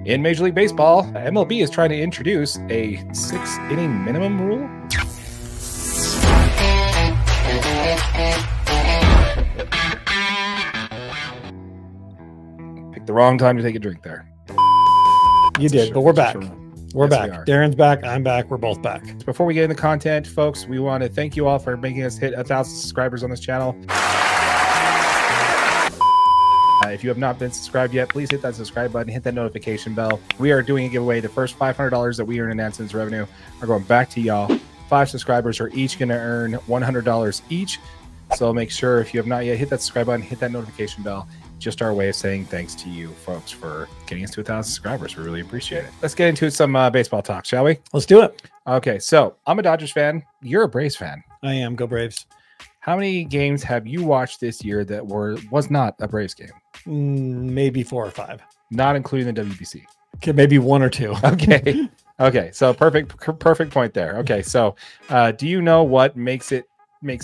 In Major League Baseball, MLB is trying to introduce a 6-inning minimum rule. Picked the wrong time to take a drink there. You did, but we're back. We're Yes, back. we are. Darren's back. I'm back. We're both back. Before we get into content, folks, we want to thank you all for making us hit 1,000 subscribers on this channel. If you have not been subscribed yet, please hit that subscribe button, hit that notification bell. We are doing a giveaway. The first $500 that we earn in AdSense revenue are going back to y'all. 5 subscribers are each going to earn $100 each. So make sure, if you have not yet, hit that subscribe button, hit that notification bell. Just our way of saying thanks to you folks for getting us to 1,000 subscribers. We really appreciate it. Let's get into some baseball talk, shall we? Let's do it. Okay, so I'm a Dodgers fan. You're a Braves fan. I am. Go Braves. How many games have you watched this year that was not a Braves game? Maybe 4 or 5. Not including the WBC. Okay, maybe 1 or 2. Okay. Okay. So perfect point there. Okay. So do you know what makes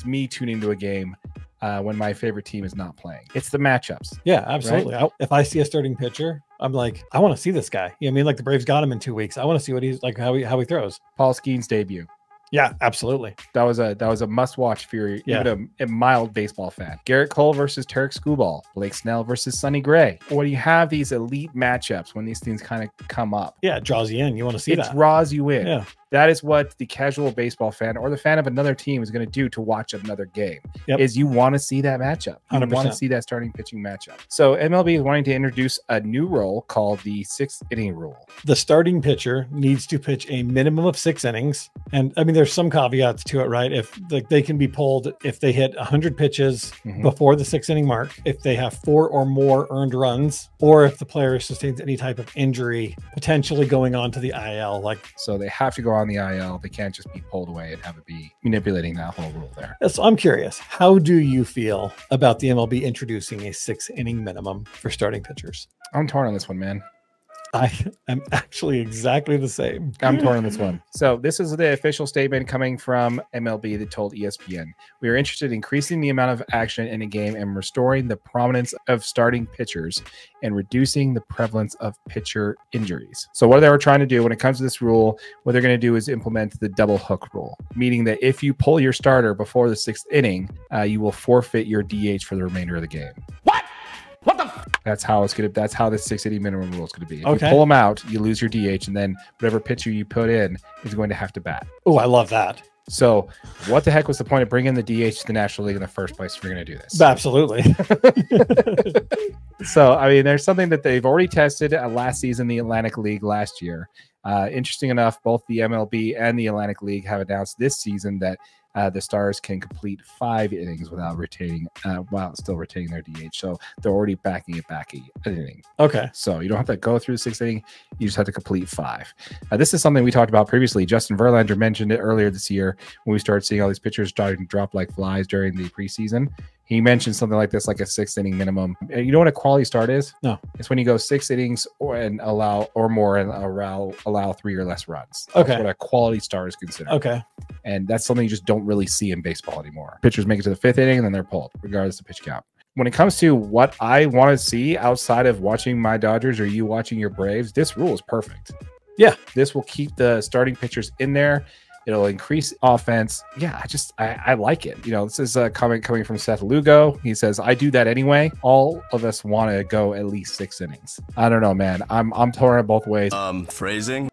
me tune into a game when my favorite team is not playing? It's the matchups. Yeah, absolutely. Right? If I see a starting pitcher, I'm like, I want to see this guy. You know what I mean? Like the Braves got him in 2 weeks. I want to see what he's like, how he throws. Paul Skeens' debut. Yeah, absolutely. That was a must-watch for even a mild baseball fan. Garrett Cole versus Tarek Skubal. Blake Snell versus Sonny Gray. When you have these elite matchups, when these things kind of come up, yeah, it draws you in. You want to see that. It draws you in. Yeah. That is what the casual baseball fan or the fan of another team is going to do to watch another game. Yep. Is you want to see that matchup. You 100%. want to see that starting pitching matchup. So MLB is wanting to introduce a new rule called the 6-inning rule. The starting pitcher needs to pitch a minimum of 6 innings. And I mean, there's some caveats to it, right? If they can be pulled if they hit 100 pitches before the 6-inning mark, if they have 4 or more earned runs, or if the player sustains any type of injury, potentially going on to the IL. So they have to go on the IL. They can't just be pulled away and have it be manipulating that whole rule there. So I'm curious, how do you feel about the MLB introducing a 6-inning minimum for starting pitchers? I'm torn on this one, man. I am actually exactly the same. I'm torn on this one. So this is the official statement coming from MLB that told ESPN. We are interested in increasing the amount of action in a game and restoring the prominence of starting pitchers and reducing the prevalence of pitcher injuries. So what they were trying to do when it comes to this rule, what they're going to do is implement the double hook rule, meaning that if you pull your starter before the 6th inning, you will forfeit your DH for the remainder of the game. What? What the? That's how it's gonna. That's how the 6-inning minimum rule is gonna be. If Okay. you pull them out, you lose your DH, and then whatever pitcher you put in is going to have to bat. Oh, I love that. So, what the heck was the point of bringing the DH to the National League in the first place if you're going to do this? Absolutely. So, I mean, there's something that they've already tested last season, the Atlantic League last year. Interesting enough, both the MLB and the Atlantic League have announced this season that the Stars can complete 5 innings without while still retaining their DH. So they're already backing it back an inning. Okay. So you don't have to go through the 6th inning. You just have to complete 5. This is something we talked about previously. Justin Verlander mentioned it earlier this year when we started seeing all these pitchers starting to drop like flies during the preseason. He mentioned something like this, like a 6-inning minimum. You know what a quality start is? No. It's when you go 6 innings allow 3 or less runs. Okay. That's what a quality start is considered. Okay. And that's something you just don't really see in baseball anymore. Pitchers make it to the 5th inning and then they're pulled, regardless of pitch count. When it comes to what I want to see outside of watching my Dodgers or you watching your Braves, this rule is perfect. Yeah. This will keep the starting pitchers in there. It'll increase offense. Yeah, I like it. You know, this is a comment coming from Seth Lugo. He says, I do that anyway. All of us want to go at least 6 innings. I don't know, man. I'm torn both ways. Phrasing.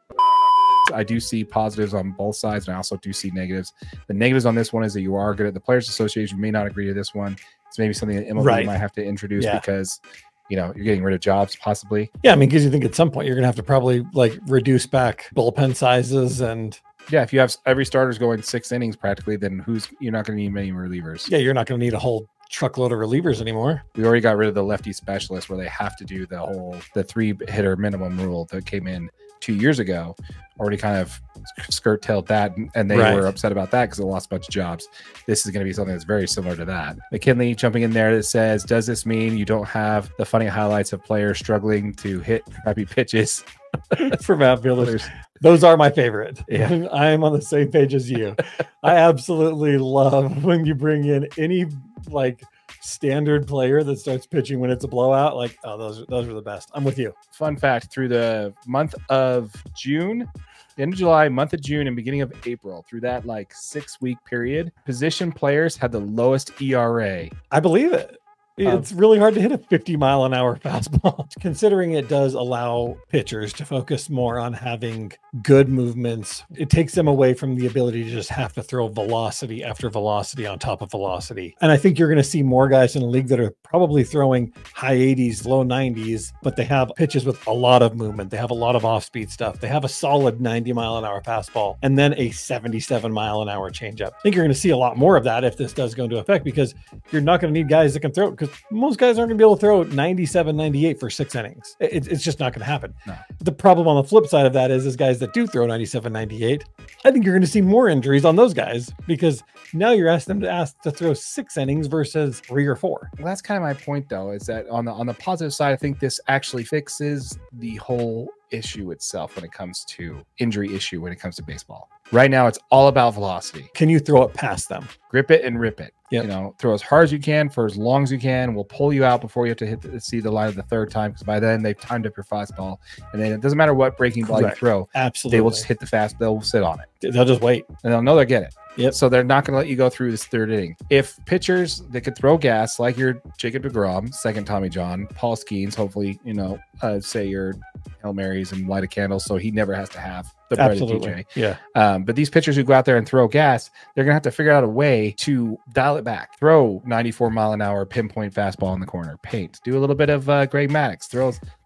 I do see positives on both sides, and I also do see negatives. The negatives on this one is that you are good at the Players Association may not agree to this one. It's maybe something that MLB might have to introduce because, you know, you're getting rid of jobs possibly. Yeah, I mean, because you think at some point you're going to have to probably like reduce back bullpen sizes and. Yeah, if you have every starter's going 6 innings practically, then you're not going to need many relievers. Yeah, you're not going to need a whole truckload of relievers anymore. We already got rid of the lefty specialist where they have to do the 3-hitter minimum rule that came in 2 years ago. Already kind of skirt-tailed that, and they were upset about that because they lost a bunch of jobs. This is going to be something that's very similar to that. McKinley jumping in there that says, does this mean you don't have the funny highlights of players struggling to hit crappy pitches? From outfielders. Those are my favorite. Yeah. I am on the same page as you. I absolutely love when you bring in any like standard player that starts pitching when it's a blowout, like, oh, those are the best. I'm with you. Fun fact, through the month of June, the end of July, month of June, and beginning of April, through that like 6-week period, position players had the lowest ERA. I believe it. It's really hard to hit a 50-mile-an-hour fastball, considering it does allow pitchers to focus more on having good movements. It takes them away from the ability to just have to throw velocity after velocity on top of velocity. And I think you're going to see more guys in the league that are probably throwing high 80s, low 90s, but they have pitches with a lot of movement. They have a lot of off-speed stuff. They have a solid 90-mile-an-hour fastball and then a 77-mile-an-hour changeup. I think you're going to see a lot more of that if this does go into effect, because you're not going to need guys that can throw, because most guys aren't going to be able to throw 97, 98 for 6 innings. It's just not going to happen. No. The problem on the flip side of that is guys that do throw 97, 98, I think you're going to see more injuries on those guys, because now you're asking them to throw 6 innings versus 3 or 4. Well, that's kind of my point, though, is that on the positive side, I think this actually fixes the whole issue itself when it comes to injury issue when it comes to baseball. Right now, it's all about velocity. Can you throw it past them? Grip it and rip it. Yep. You know, throw as hard as you can for as long as you can. We'll pull you out before you have to see the line of the 3rd time, because by then they've timed up your fastball, and then it doesn't matter what breaking ball you throw. Absolutely, they will just hit the fast. They'll sit on it. They'll just wait, and they'll know they'll get it. Yep. So they're not going to let you go through this 3rd inning. If pitchers that could throw gas, like your Jacob deGrom, second Tommy John, Paul Skeens, hopefully, say your Hail Marys and light a candle, so he never has to have the bread of DJ. Yeah. But these pitchers who go out there and throw gas, they're going to have to figure out a way to dial it back. Throw 94-mile-an-hour pinpoint fastball in the corner. Paint. Do a little bit of Greg Maddux.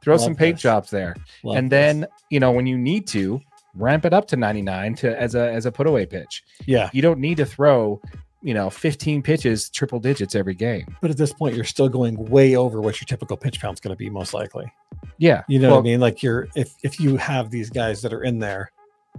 Throw some paint jobs there. And then, when you need to, ramp it up to 99 as a put away pitch. Yeah. You don't need to throw 15 pitches, triple digits every game. But at this point, you're still going way over what your typical pitch count's going to be, most likely. Yeah. What I mean? Like if you have these guys that are in there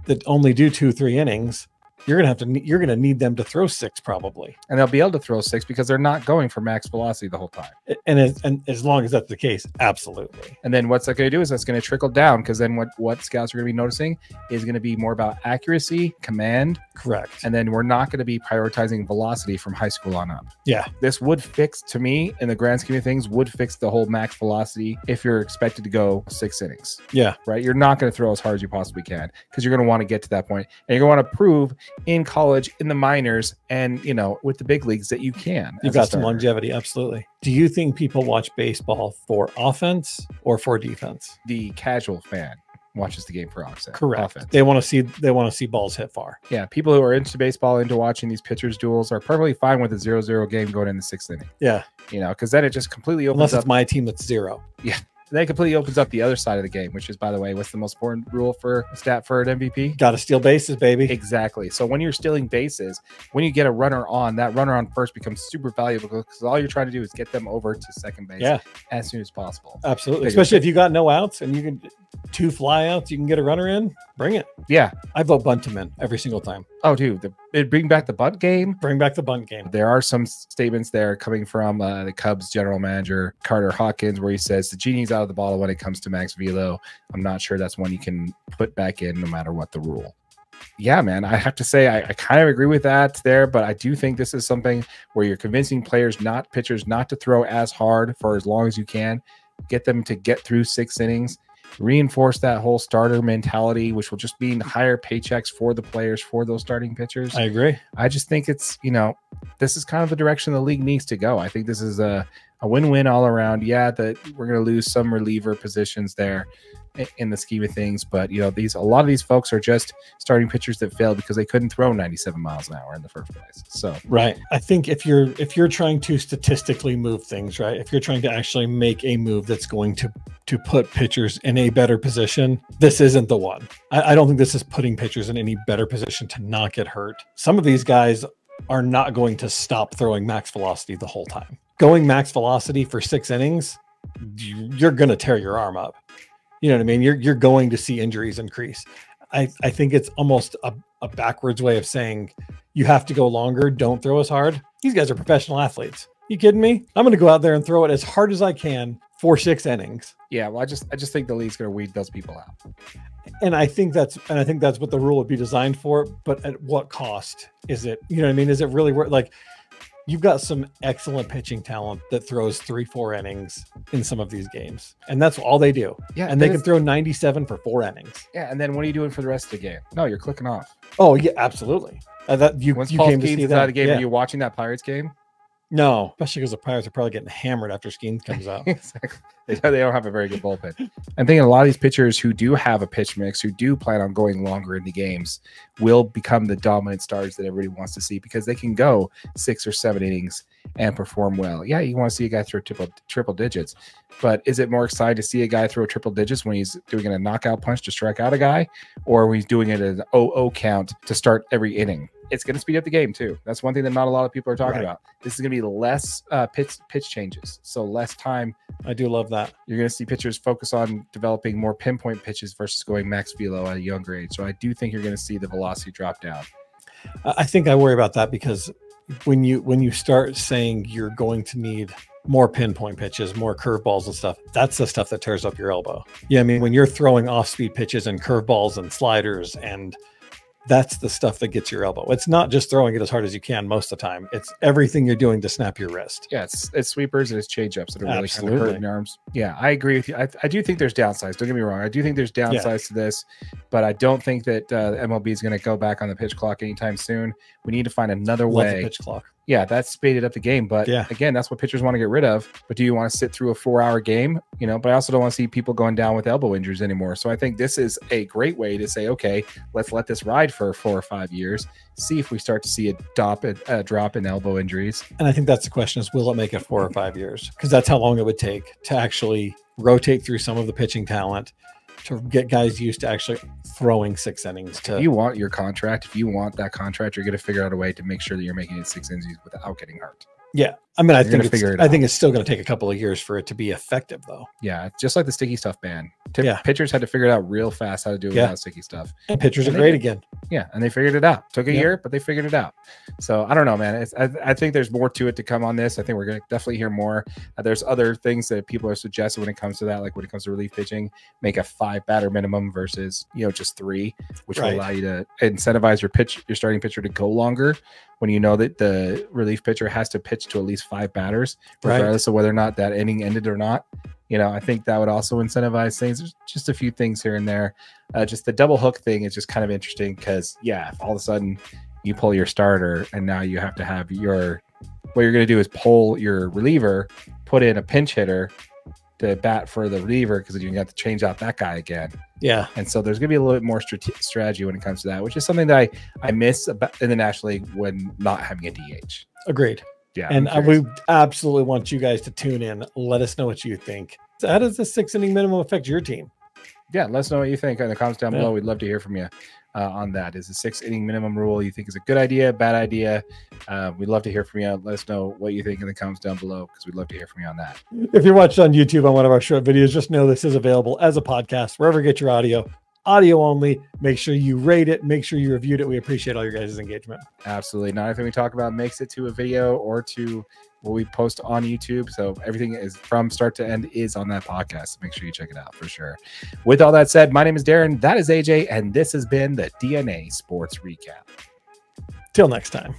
that only do 2-3 innings, you're going to need them to throw 6 probably. And they'll be able to throw 6 because they're not going for max velocity the whole time. And as long as that's the case, absolutely. And then what's that going to do is that's going to trickle down, because then what scouts are going to be noticing is going to be more about accuracy, command. Correct. And then we're not going to be prioritizing velocity from high school on up. Yeah. This would fix, to me, in the grand scheme of things, would fix the whole max velocity if you're expected to go 6 innings. Yeah. Right? You're not going to throw as hard as you possibly can, because you're going to want to get to that point. And you're going to want to prove in college, in the minors, and with the big leagues that you can. You've got some longevity. Absolutely. Do you think people watch baseball for offense or for defense? The casual fan watches the game for offense. Correct. They want to see balls hit far. Yeah. People who are into baseball, into watching these pitchers duels, are perfectly fine with a 0-0 game going in the 6th inning. Yeah. Because then it just completely opens Unless up. It's my team that's 0. Yeah. That completely opens up the other side of the game, which is, by the way, what's the most important rule for a stat for an MVP? Got to steal bases, baby. Exactly. So when you're stealing bases, when you get a runner on, that runner on first becomes super valuable, because all you're trying to do is get them over to second base as soon as possible. Absolutely. Especially if you got no outs and you can 2 fly outs, you can get a runner in, bring it. Yeah. I vote bunt him in every single time. Oh, dude, bring back the bunt game. Bring back the bunt game. There are some statements there coming from the Cubs general manager, Carter Hawkins, where he says the genie's out of the bottle when it comes to max velo. I'm not sure that's one you can put back in no matter what the rule. Yeah, man, I have to say I kind of agree with that there, but I do think this is something where you're convincing pitchers not to throw as hard for as long as you can, get them to get through 6 innings, reinforce that whole starter mentality, which will just mean higher paychecks for the players, for those starting pitchers. I agree. I just think it's, this is kind of the direction the league needs to go. I think this is a win-win all around. Yeah, that we're going to lose some reliever positions there in the scheme of things, but a lot of these folks are just starting pitchers that failed because they couldn't throw 97 miles an hour in the first place. So right, I think if you're trying to statistically move things, right, if you're trying to actually make a move that's going to put pitchers in a better position, this isn't the one. I don't think this is putting pitchers in any better position to not get hurt. Some of these guys are not going to stop throwing max velocity the whole time. Going max velocity for 6 innings, you're going to tear your arm up. You know what I mean? You're going to see injuries increase. I think it's almost a backwards way of saying you have to go longer. Don't throw as hard. These guys are professional athletes. You kidding me? I'm going to go out there and throw it as hard as I can for 6 innings. Yeah, well, I just think the league's going to weed those people out. And I think that's what the rule would be designed for. But at what cost is it? You know what I mean? Is it really worth, like, you've got some excellent pitching talent that throws 3-4 innings in some of these games, and that's all they do. Yeah, and they can throw 97 for 4 innings. Yeah, and then what are you doing for the rest of the game? No, you're clicking off. Oh yeah, absolutely. That you Once you Paul came to Skeens see is that. out of the game, Yeah. are you watching that Pirates game? No, especially because the Pirates are probably getting hammered after Skeens comes out. Exactly. They don't have a very good bullpen. I'm thinking a lot of these pitchers who do have a pitch mix, who do plan on going longer in the games, will become the dominant stars that everybody wants to see because they can go 6 or 7 innings and perform well. Yeah, you want to see a guy throw triple digits, but is it more exciting to see a guy throw triple digits when he's doing a knockout punch to strike out a guy, or when he's doing it at an 0-0 count to start every inning? It's going to speed up the game too. That's one thing that not a lot of people are talking about. This is going to be less pitch changes, so less time. I do love that. You're going to see pitchers focus on developing more pinpoint pitches versus going max velo at a younger age. So I do think you're going to see the velocity drop down. I think I worry about that because when you start saying you're going to need more pinpoint pitches, more curveballs and stuff, that's the stuff that tears up your elbow. Yeah, I mean, when you're throwing off-speed pitches and curveballs and sliders, and that's the stuff that gets your elbow. It's not just throwing it as hard as you can most of the time. It's everything you're doing to snap your wrist. Yeah, it's sweepers and it's changeups that are really kind Absolutely. of hurting your arms. Yeah, I agree with you. I do think there's downsides. Don't get me wrong. I do think there's downsides to this, but I don't think that MLB is going to go back on the pitch clock anytime soon. We need to find another Love way. the pitch clock. Yeah, that's speeded up the game. But again, that's what pitchers want to get rid of. But do you want to sit through a 4-hour game? You know, but I also don't want to see people going down with elbow injuries anymore. So I think this is a great way to say, okay, let's let this ride for 4 or 5 years. See if we start to see a drop in elbow injuries. And I think that's the question is, will it make it 4 or 5 years? Because that's how long it would take to actually rotate through some of the pitching talent to get guys used to actually throwing 6 innings. If you want your contract, if you want that contract, you're going to figure out a way to make sure that you're making it 6 innings without getting hurt. Yeah. I mean, I think it's still going to take a couple of years for it to be effective, though. Yeah. Just like the sticky stuff ban. Pitchers had to figure it out real fast how to do it without sticky stuff. And pitchers are great again. Yeah. And they figured it out. Took a year, but they figured it out. So I don't know, man. I think there's more to it to come on this. I think we're going to definitely hear more. There's other things that people are suggesting when it comes to that, like when it comes to relief pitching, make a 5 batter minimum versus, just 3, which will allow you to incentivize your starting pitcher to go longer when you know that the relief pitcher has to pitch to at least 5 batters, regardless of whether or not that inning ended or not. I think that would also incentivize things. There's just a few things here and there. Just the double hook thing is just kind of interesting because, if all of a sudden you pull your starter and now you have to have what you're going to do is pull your reliever, put in a pinch hitter to bat for the reliever because you got to change out that guy again. Yeah. And so there's going to be a little bit more strategy when it comes to that, which is something that I miss in the National League when not having a DH. Agreed. Yeah. And we absolutely want you guys to tune in. Let us know what you think. So how does the 6 inning minimum affect your team? Yeah. Let us know what you think in the comments down below. We'd love to hear from you on that. Is the 6 inning minimum rule you think is a good idea, bad idea? We'd love to hear from you. Let us know what you think in the comments down below because we'd love to hear from you on that. If you're watching on YouTube on one of our short videos, just know this is available as a podcast, wherever you get your audio only. Make sure you rate it. Make sure you reviewed it. We appreciate all your guys' engagement. Absolutely. Not everything we talk about makes it to a video or to what we post on YouTube. So everything is from start to end is on that podcast. Make sure you check it out for sure. With all that said, my name is Darren. That is AJ. And this has been the DNA Sports Recap. Till next time.